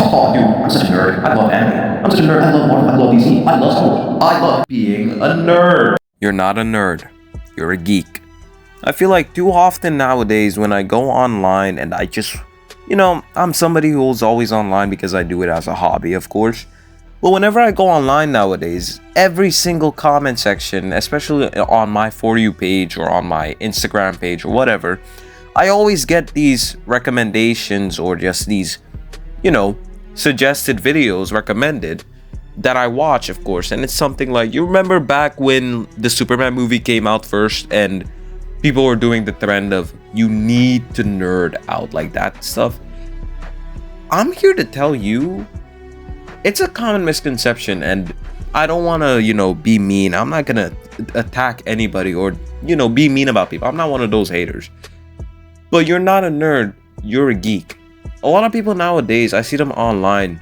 Oh, dude, I'm such a nerd. I love anime. I'm such a nerd. I love Marvel. I love DC. I love Star Wars. I love being a nerd. You're not a nerd. You're a geek. I feel like too often nowadays when I go online and I just, I'm somebody who's always online because I do it as a hobby, of course. But whenever I go online nowadays, every single comment section, especially on my For You page or on my Instagram page or whatever, I always get these recommendations or just these, suggested videos recommended that I watch, of course. And it's something like, you remember back when the Superman movie came out first and people were doing the trend of you need to nerd out, like that stuff. I'm here to tell you, it's a common misconception, and I don't want to, be mean. I'm not gonna attack anybody or, be mean about people. I'm not one of those haters. But you're not a nerd, you're a geek. A lot of people nowadays, I see them online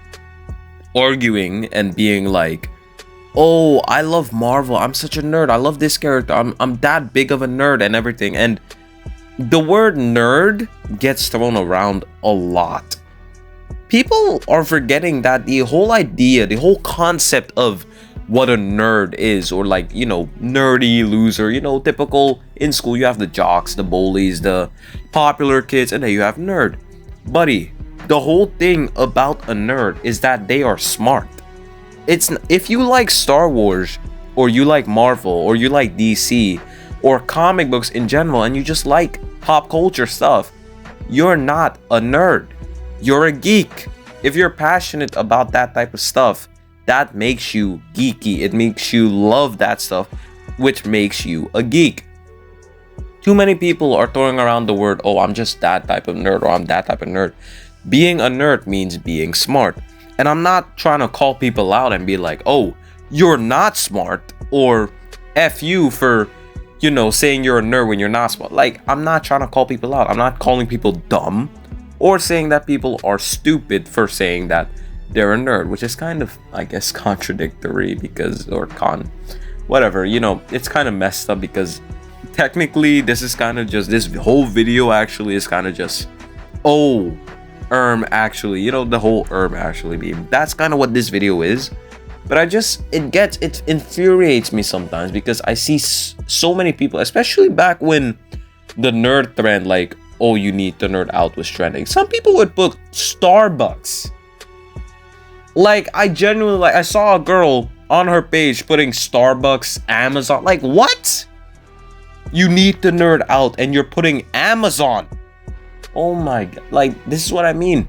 arguing and being like, oh, I love Marvel, I'm such a nerd, I love this character, I'm that big of a nerd and everything. And the word nerd gets thrown around a lot. People are forgetting that the whole idea, the whole concept of what a nerd is, or like, nerdy loser, typical in school, you have the jocks, the bullies, the popular kids, and then you have nerd. Buddy, the whole thing about a nerd is that they are smart. If you like Star Wars, or you like Marvel, or you like DC, or comic books in general, and you just like pop culture stuff, you're not a nerd. You're a geek. If you're passionate about that type of stuff, that makes you geeky. It makes you love that stuff, which makes you a geek. Too many people are throwing around the word, oh, I'm just that type of nerd, or I'm that type of nerd. Being a nerd means being smart. And I'm not trying to call people out and be like, oh, you're not smart, or F you for, saying you're a nerd when you're not smart. Like, I'm not trying to call people out. I'm not calling people dumb or saying that people are stupid for saying that they're a nerd, which is kind of, I guess, contradictory whatever, it's kind of messed up because technically this is kind of just, this whole video actually is kind of just, actually, the whole actually meme. That's kind of what this video is. But it infuriates me sometimes because I see so many people, especially back when the nerd trend, like, oh, you need to nerd out was trending. Some people would put Starbucks. Like, I genuinely, I saw a girl on her page putting Starbucks, Amazon. Like, what? You need to nerd out and you're putting Amazon. Oh my god. Like, this is what I mean.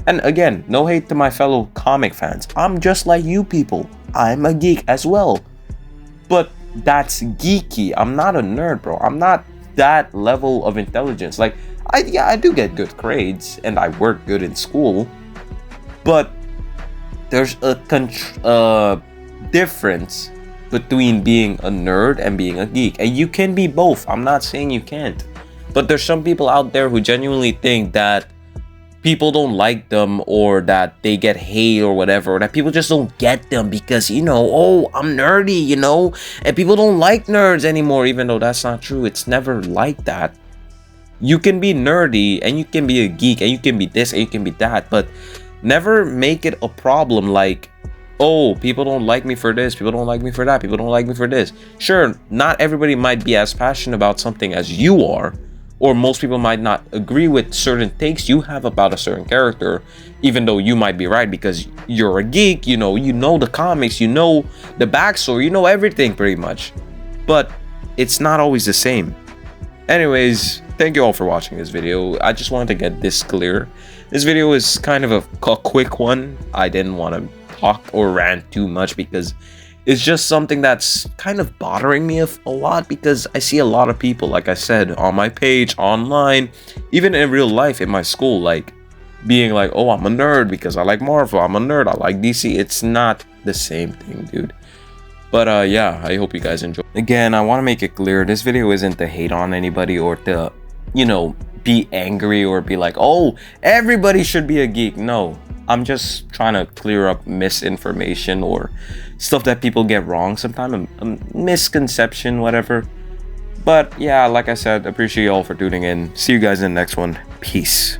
And again, no hate to my fellow comic fans. I'm just like you people. I'm a geek as well. But that's geeky. I'm not a nerd, bro. I'm not that level of intelligence. Like, I do get good grades and I work good in school. But there's a difference between being a nerd and being a geek. And you can be both. I'm not saying you can't. But there's some people out there who genuinely think that people don't like them, or that they get hate or whatever, or that people just don't get them because, oh, I'm nerdy, and people don't like nerds anymore, even though that's not true. It's never like that. You can be nerdy and you can be a geek and you can be this and you can be that, but never make it a problem like, oh, people don't like me for this, people don't like me for that, people don't like me for this. Sure, not everybody might be as passionate about something as you are, or most people might not agree with certain takes you have about a certain character, even though you might be right because you're a geek, you know the comics, you know the backstory, you know everything pretty much. But it's not always the same. Anyways, thank you all for watching this video. I just wanted to get this clear. This video is kind of a quick one. I didn't want to talk or rant too much because it's just something that's kind of bothering me a lot, because I see a lot of people, like I said, on my page, online, even in real life in my school, like being like, oh, I'm a nerd because I like Marvel, I'm a nerd, I like DC. It's not the same thing, dude. But yeah, I hope you guys enjoy. Again, I want to make it clear, this video isn't to hate on anybody or to, be angry or be like, oh, everybody should be a geek. No, I'm just trying to clear up misinformation or stuff that people get wrong sometimes, a misconception, whatever. But yeah, like I said, appreciate you all for tuning in. See you guys in the next one. Peace.